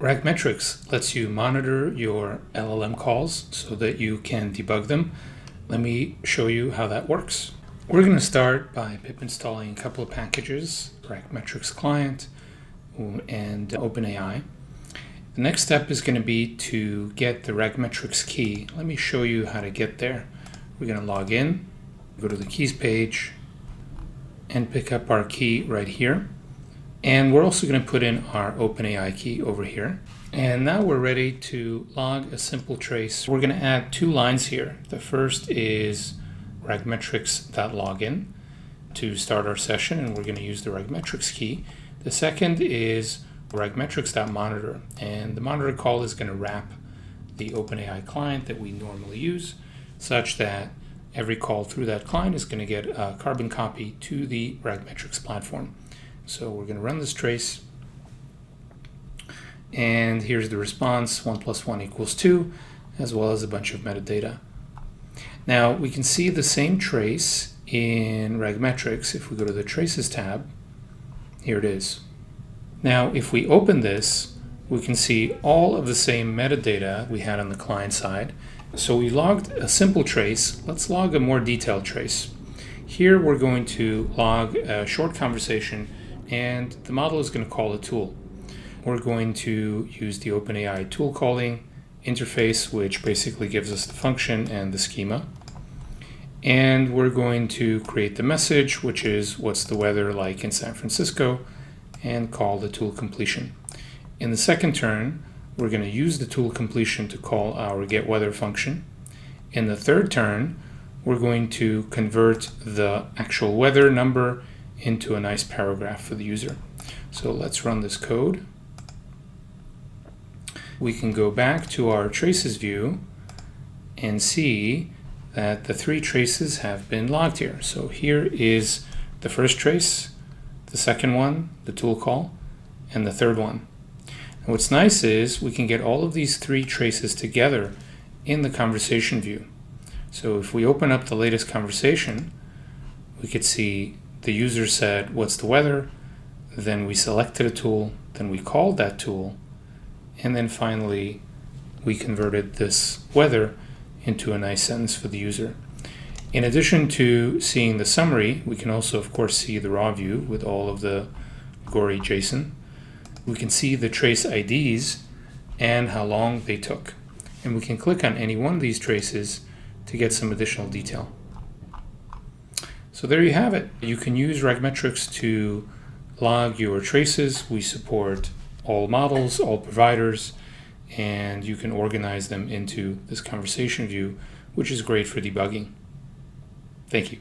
RagMetrics lets you monitor your LLM calls so that you can debug them. Let me show you how that works. We're going to start by pip installing a couple of packages, RagMetrics Client and OpenAI. The next step is going to be to get the RagMetrics key. Let me show you how to get there. We're going to log in, go to the keys page, and pick up our key right here. And we're also going to put in our OpenAI key over here. And now we're ready to log a simple trace. We're going to add two lines here. The first is RagMetrics.login to start our session, and we're going to use the RagMetrics key. The second is RagMetrics.monitor, and the monitor call is going to wrap the OpenAI client that we normally use, such that every call through that client is going to get a carbon copy to the RagMetrics platform. So we're going to run this trace, and here's the response: 1 + 1 = 2, as well as a bunch of metadata. Now we can see the same trace in RagMetrics. If we go to the Traces tab, here it is. Now if we open this, we can see all of the same metadata we had on the client side. So we logged a simple trace. Let's log a more detailed trace. Here we're going to log a short conversation, and the model is going to call a tool. We're going to use the OpenAI tool calling interface, which basically gives us the function and the schema. And we're going to create the message, which is what's the weather like in San Francisco, and call the tool completion. In the second turn, we're going to use the tool completion to call our getWeather function. In the third turn, we're going to convert the actual weather number into a nice paragraph for the user. So let's run this code. We can go back to our traces view and see that the 3 traces have been logged here. So here is the first trace, the second one, the tool call, and the third one. And what's nice is we can get all of these 3 traces together in the conversation view. So if we open up the latest conversation, we could see the user said, "What's the weather?" Then we selected a tool, then we called that tool, and then finally we converted this weather into a nice sentence for the user. In addition to seeing the summary, we can also of course see the raw view with all of the gory JSON. We can see the trace IDs and how long they took. And we can click on any one of these traces to get some additional detail. So there you have it. You can use RagMetrics to log your traces. We support all models, all providers, and you can organize them into this conversation view, which is great for debugging. Thank you.